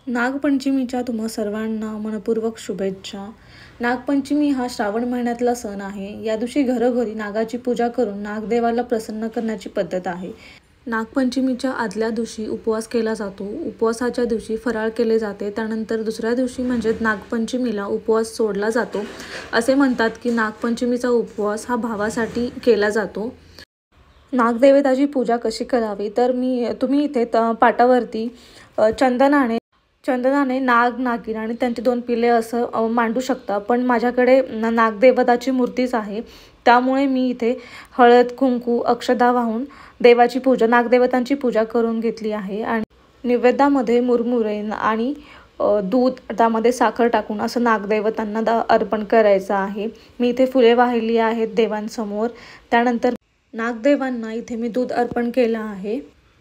नागपंचमीच्या तुम्हा सर्वांना मनपूर्वक शुभेच्छा। नागपंचमी हा श्रावण महिन्यातला सण आहे। या दिवशी घरोघरी नागाची पूजा करून नागदेवाला प्रसन्न करण्याची पद्धत आहे। नागपंचमीच्या आदल्या दिवशी उपवास केला जातो। उपवासाच्या दिवशी फराळ केले जाते। त्यानंतर दुसऱ्या दिवशी म्हणजे नागपंचमीला उपवास सोडला जातो। असे म्हणतात की नागपंचमीचा उपवास हा भावासाठी केला जातो। नागदेवताची पूजा कशी करावी तर तुम्ही इथे पाटावरती चंदनाने नाग, नागिन आणि त्यांची 2 पिले असं मांडू शकता। पण माझ्याकडे नागदेवताची मूर्तीच आहे, त्यामुळे मी इथे हळद, कुंकू, अक्षता वाहून नागदेवतांची पूजा करून घेतली आहे। आणि नैवेद्यामध्ये मुरमुरे आणि दूध, त्यामध्ये साखर टाकून असं नागदेवतांना अर्पण करायचं आहे। मी इथे फुले वाहिली आहेत देवांसमोर। त्यानंतर नागदेवांना इथे मी दूध अर्पण केलं आहे।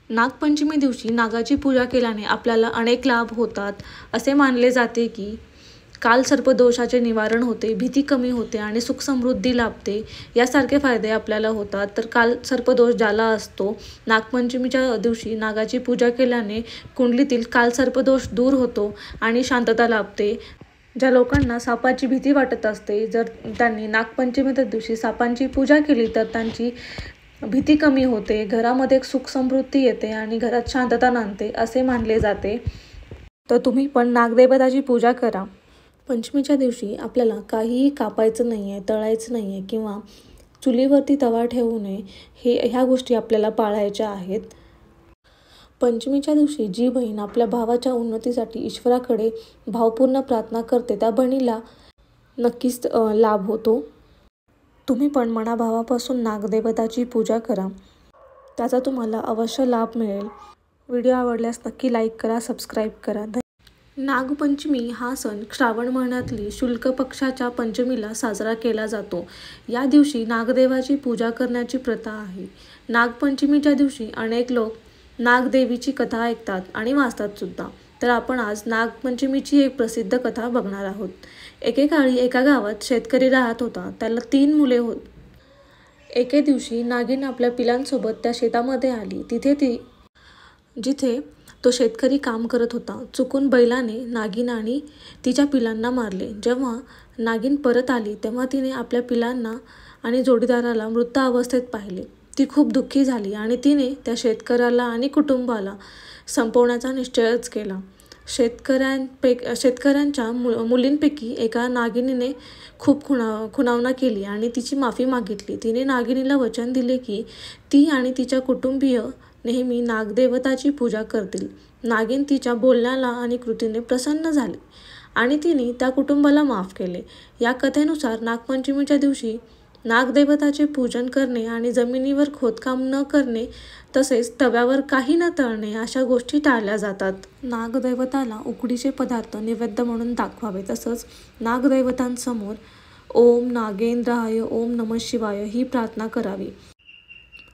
नागपंचमी दिवशी नागाची पूजा केल्याने आपल्याला अनेक लाभ होतात। असे मानले जाते की कालसर्पदोषाचे निवारण होते, भीती कमी होते आणि सुख समृद्धी लाभते, यासारखे फायदे आपल्याला होतात। तर कालसर्पदोष ज्याला असतो, नागपंचमीच्या दिवशी नागाची पूजा केल्याने कुंडलीतील कालसर्पदोष दूर होतो आणि शांतता लाभते। ज्या लोकांना सापाची भीती वाटत असते, जर त्यांनी नागपंचमीच्या दिवशी सापांची पूजा केली तर त्यांची भीती कमी होते, घरामध्ये सुख समृद्धी येते आणि घरात शांतता नांदते असे मानले जाते। तर तुम्ही पण नागदेवताची पूजा करा। पंचमीच्या दिवशी आपल्याला काहीही कापायचं नाही आहे, तळायचं नाही आहे किंवा चुलीवरती तवा ठेवू नये, ह्या गोष्टी आपल्याला पाळायच्या आहेत। पंचमीच्या दिवशी जी बहीण आपल्या भावाच्या उन्नतीसाठी ईश्वराकडे भावपूर्ण प्रार्थना करते, त्या बहिणीला नक्कीच लाभ होतो। तुम्ही पण मनाभावापासून नागदेवताची पूजा करा, त्याचा तुम्हाला अवश्य लाभ मिळेल। व्हिडिओ आवडल्यास नक्की लाईक करा, सबस्क्राईब करा। नागपंचमी हा सण श्रावण महिन्यातली शुक्ल पक्षाच्या पंचमीला साजरा केला जातो। या दिवशी नागदेवाची पूजा करण्याची प्रथा आहे। नागपंचमीच्या दिवशी अनेक लोक नागदेवीची कथा ऐकतात आणि वाचतात सुद्धा। तर आपण आज नागपंचमीची एक प्रसिद्ध कथा बघणार आहोत। एकेकाळी एका गावात शेतकरी राहत होता, त्याला 3 मुले होती। एके दिवशी नागिन आपल्या पिलांसोबत त्या शेतामध्ये आली। जिथे तो शेतकरी काम करत होता, चुकून बैलाने नागिन आणि तिच्या पिलांना मारले। जेव्हा नागिन परत आली तेव्हा तिने आपल्या पिलांना आणि जोडीदाराला मृत अवस्थेत पाहिले। ती खूप दुःखी झाली आणि तिने त्या शेतकऱ्याला आणि कुटुंबाला संपवण्याचा निश्चयच केला। शेतकऱ्यांच्या मुलींपैकी एका नागिनीने खूप खुणावणा केली आणि तिची माफी मागितली। तिने नागिनीला वचन दिले की ती आणि तिच्या कुटुंबीय नेहमी नागदेवताची पूजा करतील। नागिन तिच्या बोलण्याला आणि कृतीने प्रसन्न झाली आणि तिने त्या कुटुंबाला माफ केले। या कथेनुसार नागपंचमीच्या दिवशी नागदेवताचे पूजन करणे आणि जमिनीवर खोदकाम न करणे, तसेच तव्यावर काही न तळणे अशा गोष्टी टाळल्या जातात। नागदैवताला उकडीचे पदार्थ नैवेद्य म्हणून दाखवावे, तसंच नागदैवतांसमोर ओम नागेंद्राय ओम नमः शिवाय ही प्रार्थना करावी।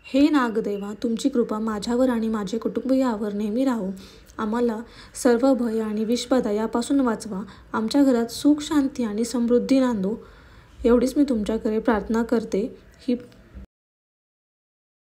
हे नागदेवा, तुमची कृपा माझ्यावर आणि माझे कुटुंबियावर नेहमी राहो। आम्हाला सर्व भय आणि विषबाधा यापासून वाचवा। आमच्या घरात सुख, शांती आणि समृद्धी नांदो। एवढीच मी तुमच्याकडे प्रार्थना करते। ही